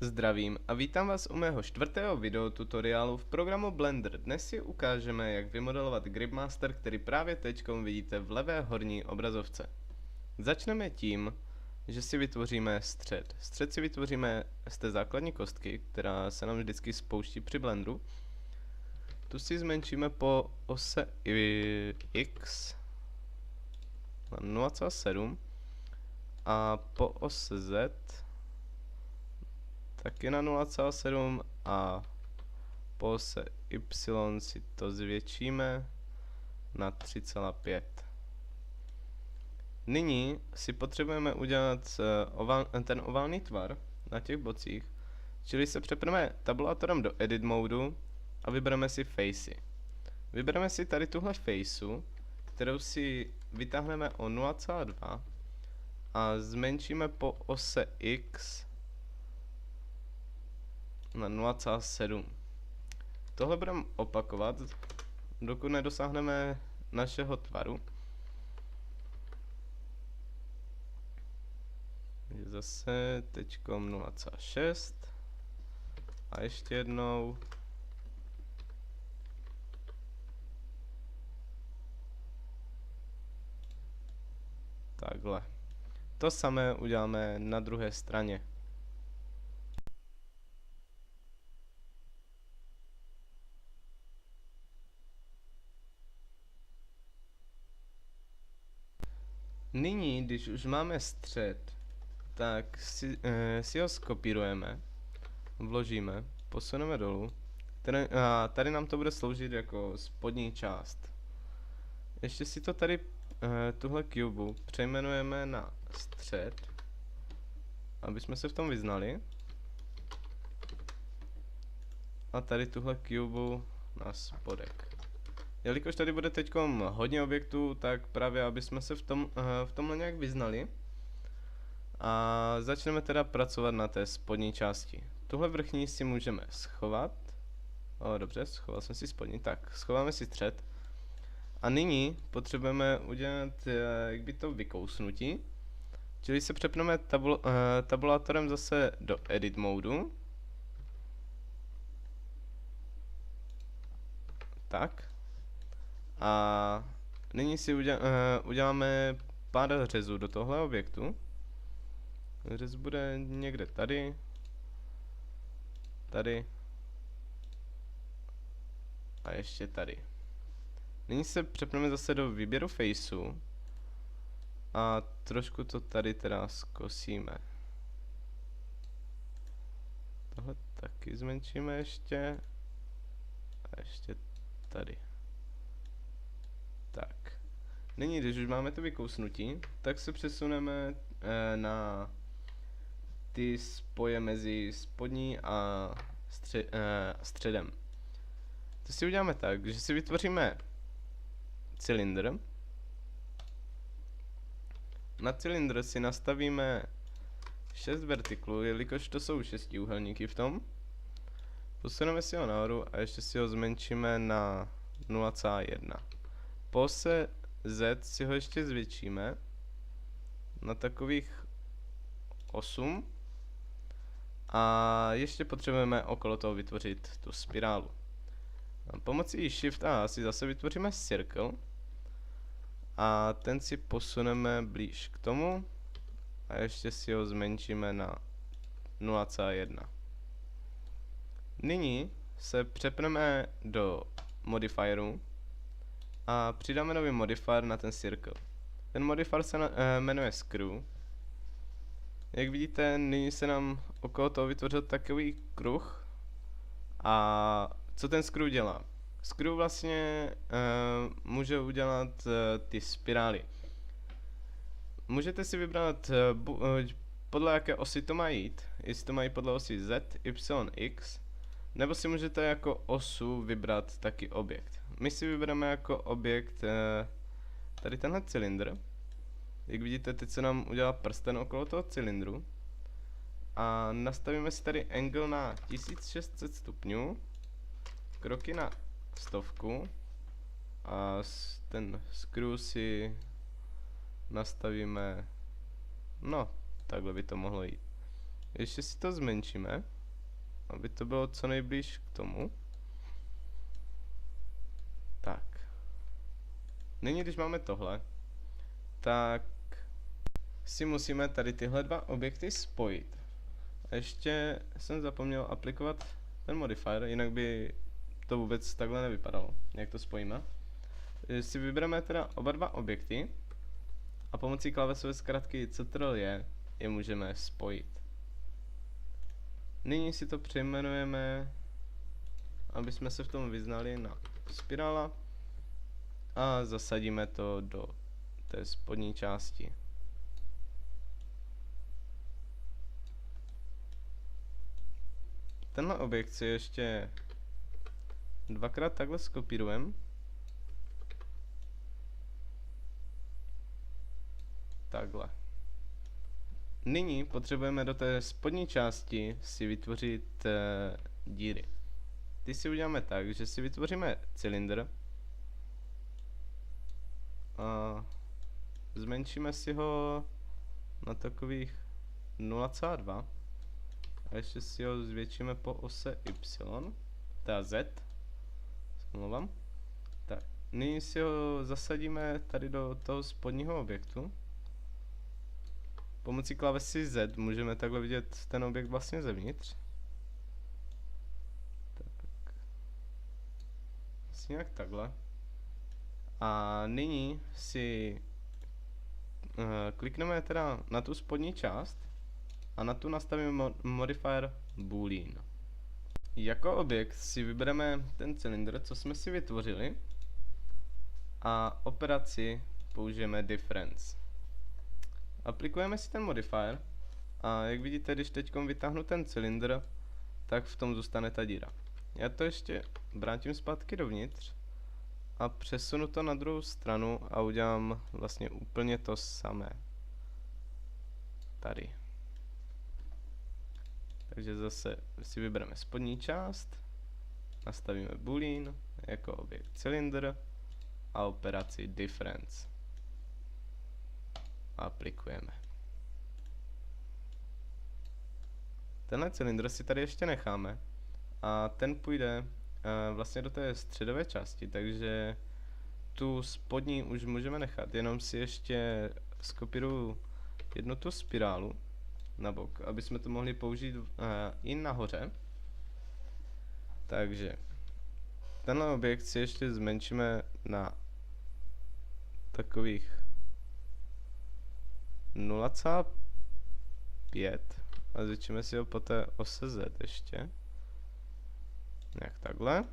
Zdravím a vítám vás u mého čtvrtého videotutoriálu v programu Blender. Dnes si ukážeme, jak vymodelovat Gripmaster, který právě teďkom vidíte v levé horní obrazovce. Začneme tím, že si vytvoříme střed. Střed si vytvoříme z té základní kostky, která se nám vždycky spouští při Blenderu. Tu si zmenšíme po ose X na 0,7 a po ose Z taky na 0,7 a po ose Y si to zvětšíme na 3,5. Nyní si potřebujeme udělat ten oválný tvar na těch bocích, čili se přepneme tabulátorem do Edit modu a vybereme si Facey. Vybereme si tady tuhle Faceu, kterou si vytáhneme o 0,2 a zmenšíme po ose X na 0,7. Tohle budeme opakovat, dokud nedosáhneme našeho tvaru. Zase teďkom 0,6 a ještě jednou. Takhle. To samé uděláme na druhé straně. Nyní, když už máme střed, tak si ho skopírujeme, vložíme, posuneme dolů. A tady nám to bude sloužit jako spodní část. Ještě si to tady, tuhle cubu, přejmenujeme na střed, aby jsme se v tom vyznali. A tady tuhle cubu na spodek. Jelikož tady bude teďkom hodně objektů, tak právě aby jsme se v tomhle nějak vyznali. A začneme teda pracovat na té spodní části. Tuhle vrchní si můžeme schovat. Dobře, schoval jsem si spodní. Tak, schováme si střed. A nyní potřebujeme udělat jak by to vykousnutí. Čili se přepneme tabulátorem zase do Edit modu. Tak. A nyní si uděláme pár řezů do tohle objektu. Řez bude někde tady, tady a ještě tady. Nyní se přepneme zase do výběru Faceu a trošku to tady teda zkosíme. Tohle taky zmenšíme ještě a ještě tady. Tak. Nyní, když už máme to vykousnutí, tak se přesuneme na ty spoje mezi spodní a středem. To si uděláme tak, že si vytvoříme cylindr. Na cylindr si nastavíme 6 vertiklů, jelikož to jsou šestiúhelníky v tom. Posuneme si ho nahoru a ještě si ho zmenšíme na 0,1. Po ose Z si ho ještě zvětšíme na takových 8. A ještě potřebujeme okolo toho vytvořit tu spirálu. A pomocí Shift A si zase vytvoříme circle a ten si posuneme blíž k tomu a ještě si ho zmenšíme na 0,1. Nyní se přepneme do modifieru a přidáme nový modifier na ten circle. Ten modifier se jmenuje Screw. Jak vidíte, nyní se nám okolo toho vytvořil takový kruh. A co ten screw dělá? Screw vlastně může udělat ty spirály. Můžete si vybrat podle jaké osy to má jít, jestli to mají podle osy Z, Y, X, nebo si můžete jako osu vybrat taky objekt. My si vybereme jako objekt tady tenhle cylindr. Jak vidíte, teď se nám udělá prsten okolo toho cylindru. A nastavíme si tady angle na 1600 stupňů, kroky na 100 a ten screw si nastavíme, no, takhle by to mohlo jít. Ještě si to zmenšíme, aby to bylo co nejblíž k tomu. Tak. Nyní, když máme tohle, tak si musíme tady tyhle dva objekty spojit. A ještě jsem zapomněl aplikovat ten modifier, jinak by to vůbec takhle nevypadalo, jak to spojíme. Si vybereme teda oba dva objekty a pomocí klávesové zkratky Ctrl-J je můžeme spojit. Nyní si to přejmenujeme, aby jsme se v tom vyznali, na spirála a zasadíme to do té spodní části. Tenhle objekt si ještě dvakrát takhle skopírujeme. Takhle. Nyní potřebujeme do té spodní části si vytvořit díry. Ty si uděláme tak, že si vytvoříme cylindr a zmenšíme si ho na takových 0,2 a ještě si ho zvětšíme po ose Y, teda Z, omlouvám. Tak, nyní si ho zasadíme tady do toho spodního objektu. Pomocí klávesy Z můžeme takhle vidět ten objekt vlastně zevnitř. Tak. Asi nějak takhle. A nyní si klikneme teda na tu spodní část a na tu nastavíme modifier boolean. Jako objekt si vybereme ten cylindr, co jsme si vytvořili, a operaci použijeme difference. Aplikujeme si ten modifier a jak vidíte, když teď vytáhnu ten cylindr, tak v tom zůstane ta díra. Já to ještě vrátím zpátky dovnitř a přesunu to na druhou stranu a udělám vlastně úplně to samé. Tady. Takže zase si vybereme spodní část, nastavíme boolean jako objekt cylinder a operaci difference. Aplikujeme. Tenhle cylindr si tady ještě necháme a ten půjde vlastně do té středové části, takže tu spodní už můžeme nechat, jenom si ještě skopíruju jednu tu spirálu na bok, aby jsme to mohli použít i nahoře. Takže tenhle objekt si ještě zmenšíme na takových 0,5 a zvětšíme si ho po té ose Z ještě. Nějak takhle.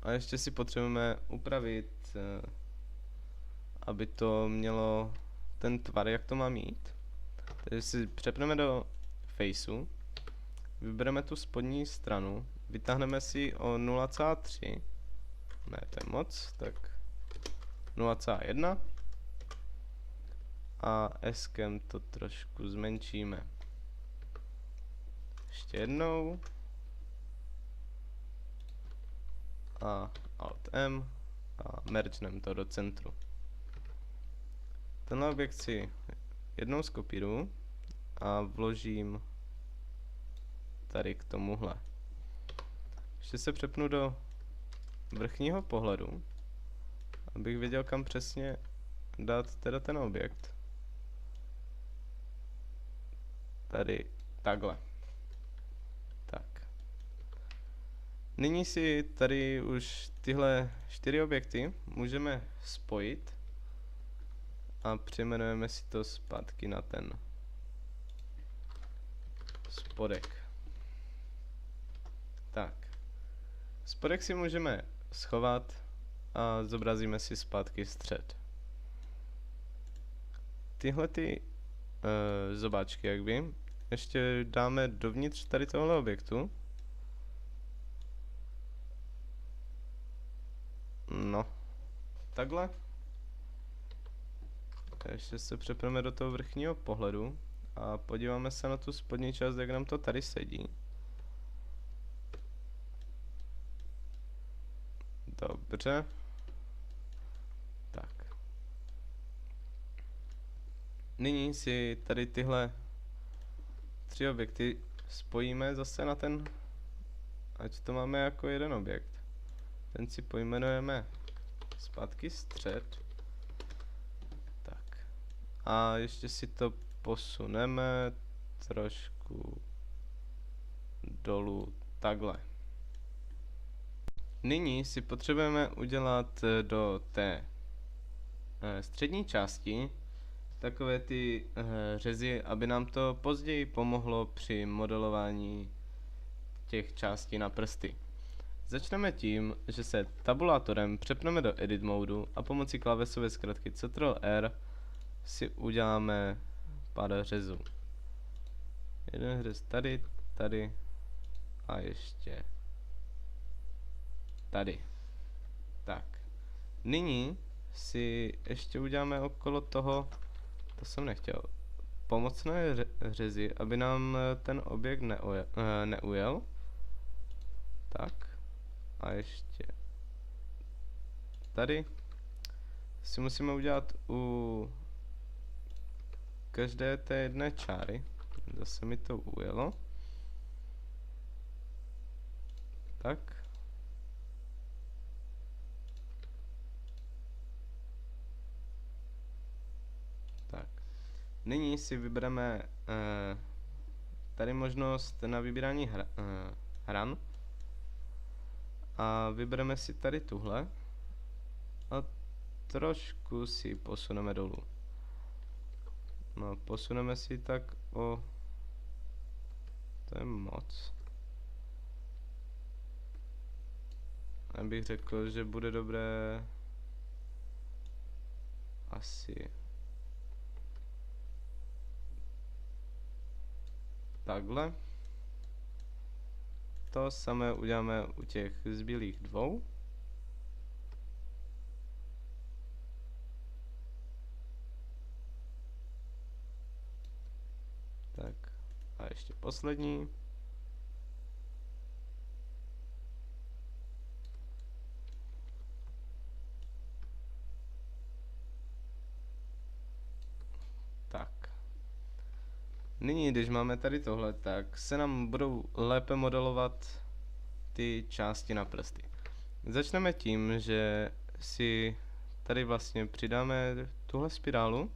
A ještě si potřebujeme upravit, aby to mělo ten tvar, jak to má mít. Takže si přepneme do Faceu, vybereme tu spodní stranu, vytáhneme si o 0,3, ne, to je moc, tak 0,1 a S-kem to trošku zmenšíme. Ještě jednou a Alt M a mergenem to do centru. Tenhle objekt si jednou skopíruju a vložím tady k tomuhle. Ještě se přepnu do vrchního pohledu, abych věděl, kam přesně dát teda ten objekt. Tady takhle. Tak. Nyní si tady už tyhle 4 objekty můžeme spojit a přejmenujeme si to zpátky na ten spodek. Tak. Spodek si můžeme schovat a zobrazíme si zpátky střed. Tyhle ty zobáčky, jak vím, ještě dáme dovnitř tady tohle objektu. No, takhle. Ještě se přepneme do toho vrchního pohledu a podíváme se na tu spodní část, jak nám to tady sedí. Dobře. Tak. Nyní si tady tyhle 3 objekty spojíme zase na ten, ať to máme jako jeden objekt. Ten si pojmenujeme zpátky střed. Tak. A ještě si to posuneme trošku dolů takhle. Nyní si potřebujeme udělat do té střední části takové ty řezy, aby nám to později pomohlo při modelování těch částí na prsty. Začneme tím, že se tabulátorem přepneme do edit modu a pomocí klávesové zkratky Ctrl+R si uděláme pár řezů. Jeden řez tady, tady a ještě tady. Tak. Nyní si ještě uděláme okolo toho, to jsem nechtěl, pomocné řezy, aby nám ten objekt neujel. Tak. A ještě tady si musíme udělat u každé té jedné čáry. Zase mi to ujelo. Tak. Tak. Nyní si vybereme tady možnost na vybírání hran. A vybereme si tady tuhle a trošku si posuneme dolů. No, posuneme si tak o... To je moc. Já bych řekl, že bude dobré asi takhle. To samé uděláme u těch zbylých dvou. Tak a ještě poslední. Tak. Nyní, když máme tady tohle, tak se nám budou lépe modelovat ty části na prsty. Začneme tím, že si tady vlastně přidáme tuhle spirálu.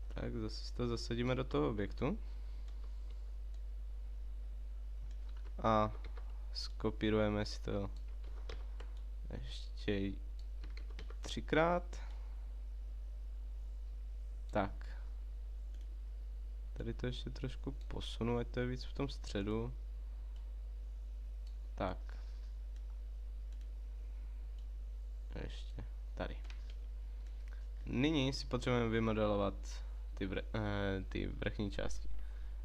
Tak zase to zasadíme do toho objektu. A skopírujeme si to ještě 3krát. Tak. Tady to ještě trošku posunu, ať to je víc v tom středu. Tak. Ještě tady. Nyní si potřebujeme vymodelovat ty vrchní části.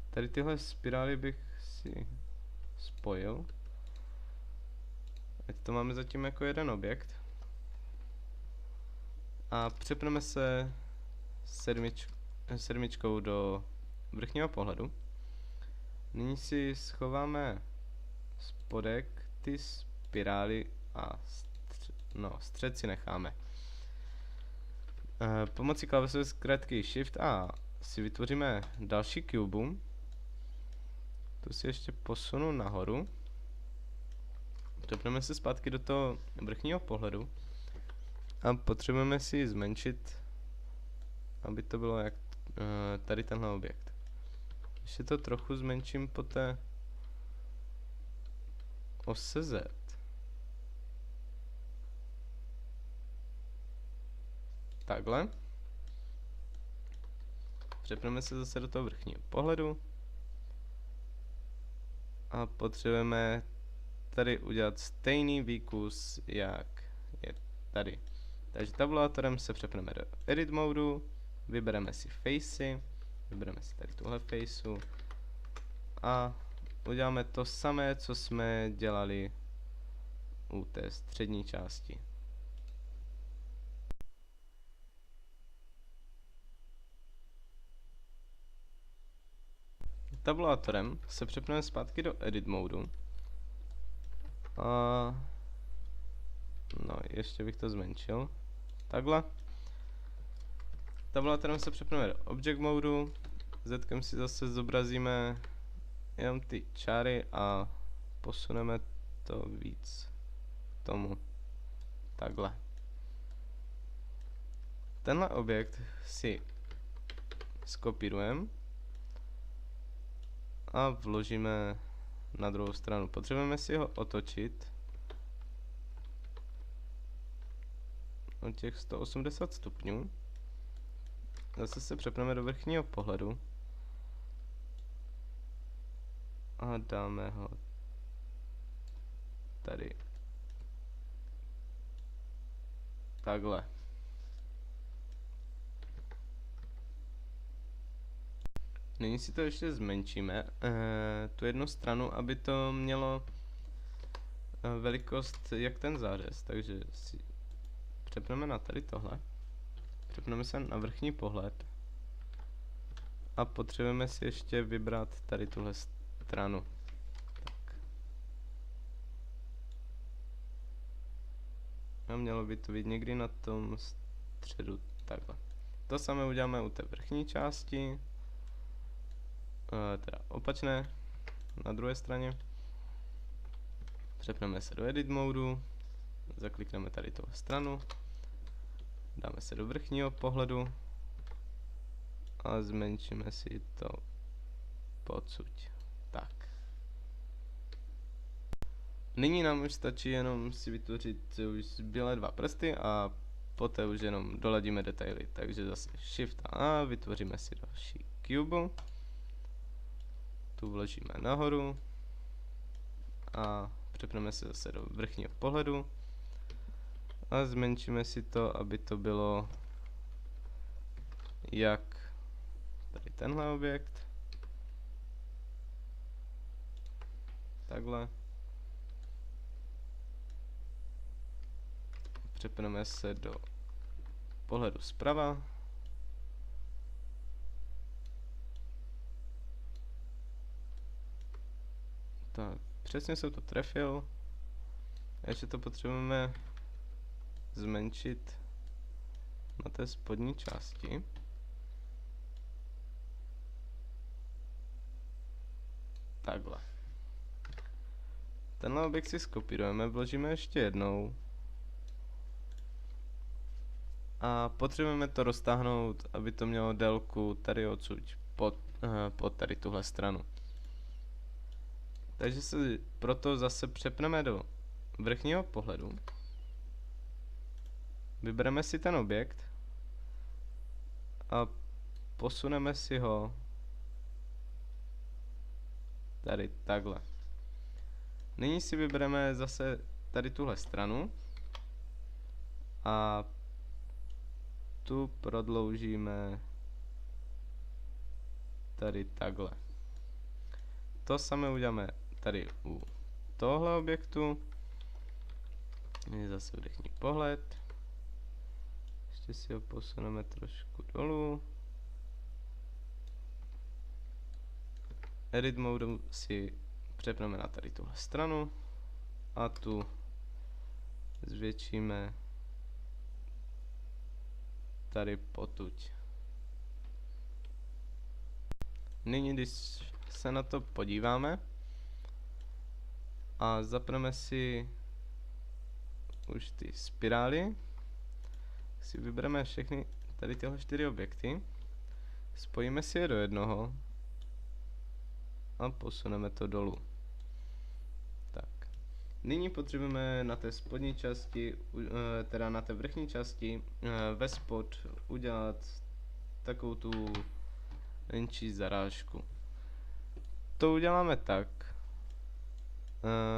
Tady tyhle spirály bych si spojil. Ať to máme zatím jako jeden objekt. A přepneme se sedmičkou do vrchního pohledu. Nyní si schováme spodek ty spirály a střed si necháme. Pomocí klávesové zkratky Shift A si vytvoříme další cubu. Tu si ještě posunu nahoru. Přepneme se zpátky do toho vrchního pohledu a potřebujeme si zmenšit, aby to bylo jak tady tenhle objekt. Ještě to trochu zmenším po té ose Z. Takhle. Přepneme se zase do toho vrchního pohledu. A potřebujeme tady udělat stejný výkus, jak je tady. Takže tabulátorem se přepneme do edit modu, vybereme si facey, vybereme si tady tuhle faceu a uděláme to samé, co jsme dělali u té střední části. Tabulátorem se přepneme zpátky do edit modu. A no, ještě bych to zmenšil. Takhle. tabulatorem se přepneme do object modu, Zkem si zase zobrazíme jenom ty čáry a posuneme to víc tomu takhle. Tenhle objekt si skopírujeme a vložíme na druhou stranu. Potřebujeme si ho otočit o těch 180 stupňů. Zase se přepneme do vrchního pohledu a dáme ho tady takhle. Nyní si to ještě zmenšíme, tu jednu stranu, aby to mělo velikost jak ten zářez, takže si přepneme na tady tohle, přepneme se na vrchní pohled a potřebujeme si ještě vybrat tady tuhle stranu. Tak. A mělo by to být někdy na tom středu takhle. To samé uděláme u té vrchní části, teda opačné, na druhé straně. Přepneme se do edit modu, zaklikneme tady tuhle stranu, dáme se do vrchního pohledu a zmenšíme si to podsud. Tak. Nyní nám už stačí jenom si vytvořit už zbylé dva prsty a poté už jenom doladíme detaily. Takže zase Shift A, vytvoříme si další cube. Tu vložíme nahoru a přepneme se zase do vrchního pohledu a zmenšíme si to, aby to bylo jak tady tenhle objekt, takhle. Přepneme se do pohledu zprava. Tak, přesně jsem to trefil. A ještě to potřebujeme zmenšit na té spodní části. Takhle. Tenhle objekt si skopírujeme, vložíme ještě jednou. A potřebujeme to roztáhnout, aby to mělo délku tady odsud pod tady tuhle stranu. Takže se proto zase přepneme do vrchního pohledu. Vybereme si ten objekt a posuneme si ho tady takhle. Nyní si vybereme zase tady tuhle stranu a tu prodloužíme tady takhle. To samé uděláme tady u tohle objektu. Je zase vrchní pohled. Ještě si ho posuneme trošku dolů. Edit mode si přepneme na tady tuhle stranu a tu zvětšíme tady potuď. Nyní, když se na to podíváme a zapneme si už ty spirály, si vybereme všechny tady tyhle 4 objekty, spojíme si je do jednoho a posuneme to dolů. Tak. Nyní potřebujeme na té spodní části, teda na té vrchní části ve spod udělat takovou tu menší zarážku. To uděláme tak.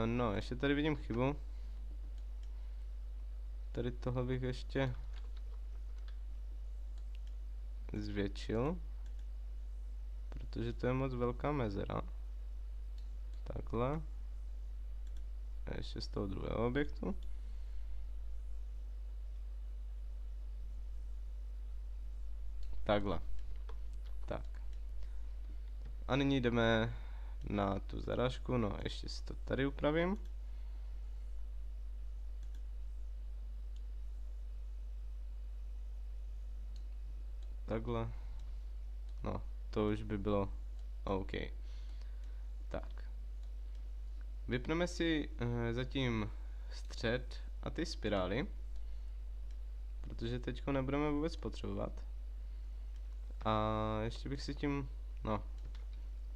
No, ještě tady vidím chybu. Tady tohle bych ještě zvětšil, protože to je moc velká mezera. Takhle. A ještě z toho druhého objektu. Takhle. Tak. A nyní jdeme na tu zarážku, no ještě si to tady upravím. takhle. No, to už by bylo OK. Tak. Vypneme si zatím střed a ty spirály, protože teď nebudeme vůbec potřebovat. A ještě bych si tím, no,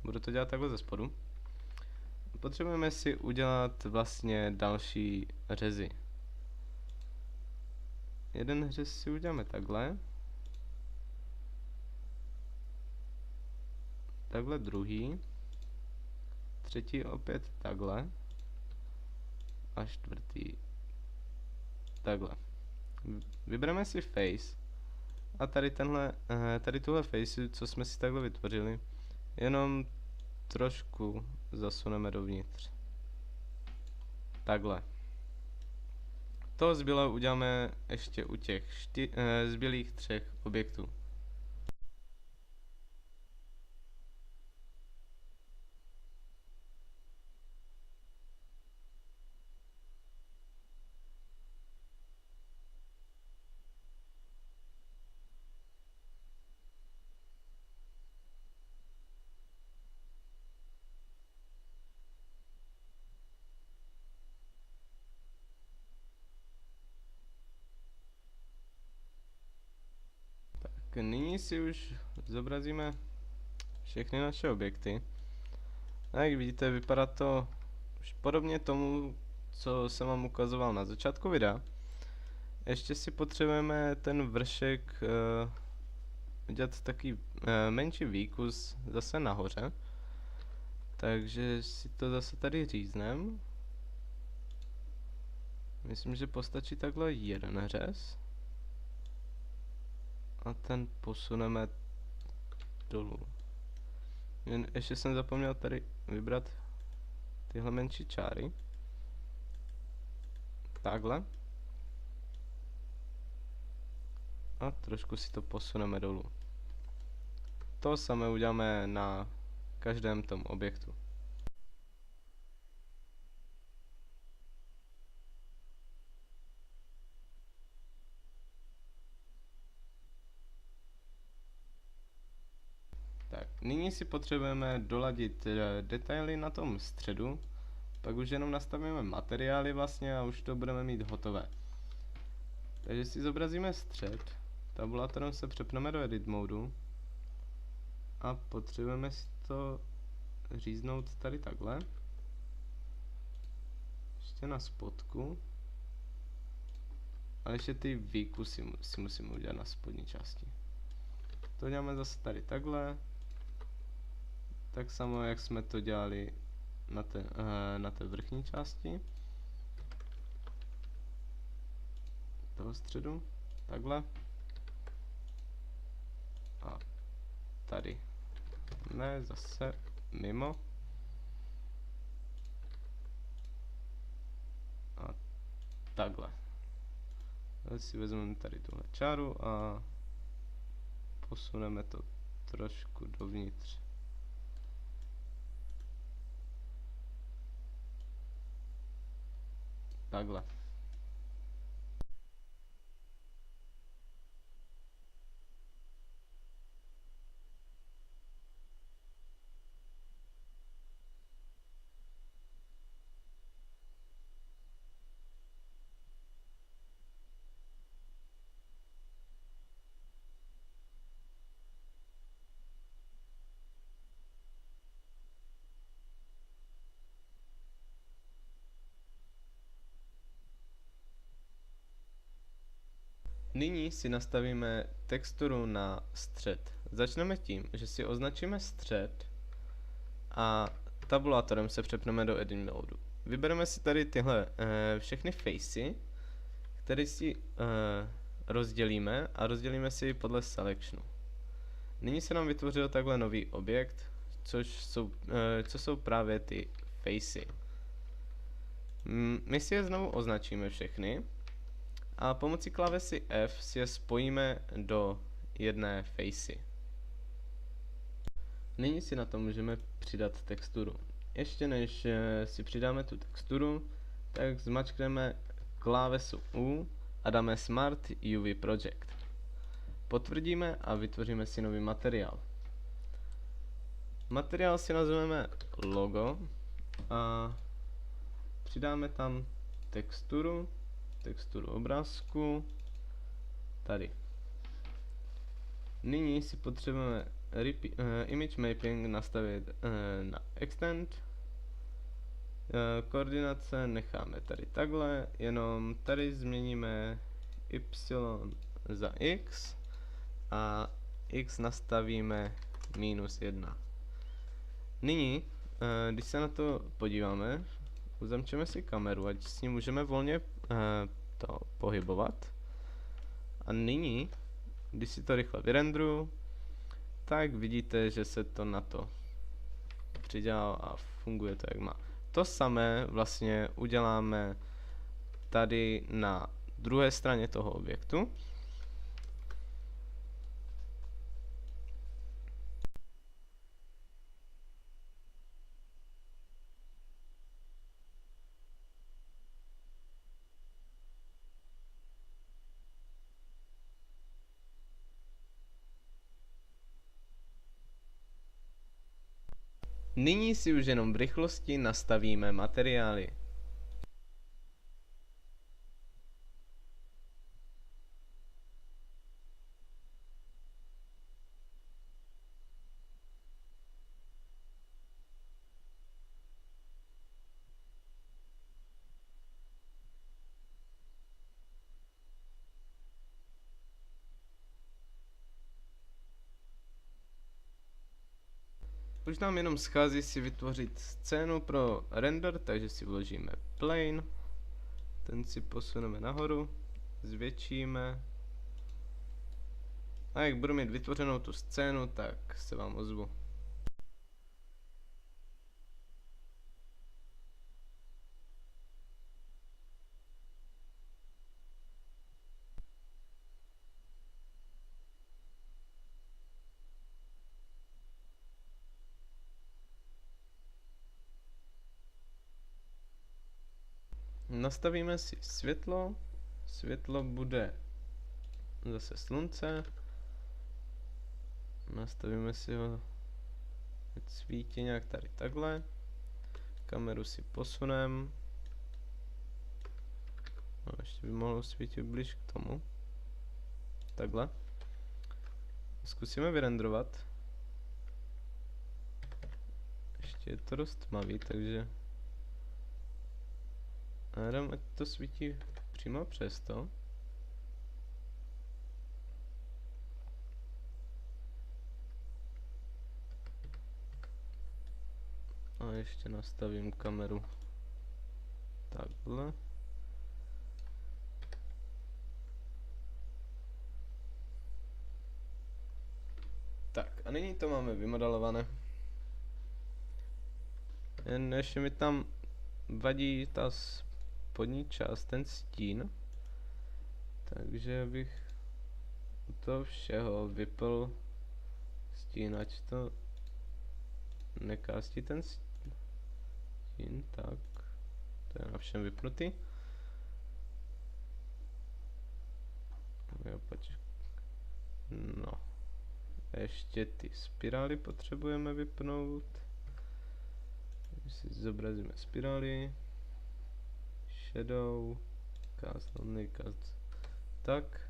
budu to dělat takhle ze spodu. Potřebujeme si udělat vlastně další řezy. Jeden řez si uděláme takhle. Takhle druhý. Třetí opět takhle. A čtvrtý takhle. Vybereme si face. A tady tady tuhle face, co jsme si takhle vytvořili, jenom trošku zasuneme dovnitř. Takhle. To zbylé uděláme ještě u těch zbylých 3 objektů. Nyní si už zobrazíme všechny naše objekty. A jak vidíte, vypadá to už podobně tomu, co jsem vám ukazoval na začátku videa. Ještě si potřebujeme ten vršek udělat taky menší výkus zase nahoře. Takže si to zase tady říznem. Myslím, že postačí takhle jeden řez. A ten posuneme dolů. Ještě jsem zapomněl tady vybrat tyhle menší čáry. Takhle. A trošku si to posuneme dolů. To samé uděláme na každém tom objektu. Tak, nyní si potřebujeme doladit detaily na tom středu, pak už jenom nastavíme materiály vlastně a už to budeme mít hotové. Takže si zobrazíme střed, tabulátorem se přepneme do edit modu a potřebujeme si to říznout tady takhle. Ještě na spodku. Ale ještě ty výkusy si musíme udělat na spodní části. To děláme zase tady takhle. Tak samo, jak jsme to dělali na té vrchní části toho středu. Takhle. A tady. Ne, zase mimo. A takhle. Teď si vezmeme tady tuhle čáru a posuneme to trošku dovnitř. Takhle. Nyní si nastavíme texturu na střed. Začneme tím, že si označíme střed a tabulátorem se přepneme do edit modu. Vybereme si tady tyhle všechny facey, které si rozdělíme a rozdělíme si podle selectionu. Nyní se nám vytvořil takhle nový objekt, co jsou právě ty facey. My si je znovu označíme všechny a pomocí klávesy F si je spojíme do jedné facey. Nyní si na to můžeme přidat texturu. Ještě než si přidáme tu texturu, tak zmačkneme klávesu U a dáme Smart UV Project. potvrdíme a vytvoříme si nový materiál. Materiál si nazveme logo a přidáme tam texturu obrázku, tady. Nyní si potřebujeme image mapping nastavit na extend. Koordinace necháme tady takhle, jenom tady změníme y za x a x nastavíme -1. Nyní, když se na to podíváme, uzamčeme si kameru, ať s ní můžeme volně to pohybovat. A nyní, když si to rychle vyrendruju, tak vidíte, že se to na to přidělá a funguje to, jak má. To samé vlastně uděláme tady na druhé straně toho objektu. Nyní si už jenom v rychlosti nastavíme materiály. Už nám jenom schází si vytvořit scénu pro render, takže si vložíme plane, ten si posuneme nahoru, zvětšíme a jak budu mít vytvořenou tu scénu, tak se vám ozvu. Nastavíme si světlo. Světlo bude zase slunce. Nastavíme si ho, ať svítí nějak tady takhle. Kameru si posuneme. No, ještě by mohlo svítit blíž k tomu. Takhle. Zkusíme vyrendrovat. Ještě je to dost tmavý, takže ať to svítí přímo přes to. A ještě nastavím kameru takhle. Tak a nyní to máme vymodelované. Jen ještě mi tam vadí ta spodní část, ten stín. Takže bych u toho všeho vypl stín, ať to nekástí ten stín, tak to je na všem vypnutý. No, ještě ty spirály potřebujeme vypnout. Takže si zobrazíme spirály, shadow, cast only, cast tak.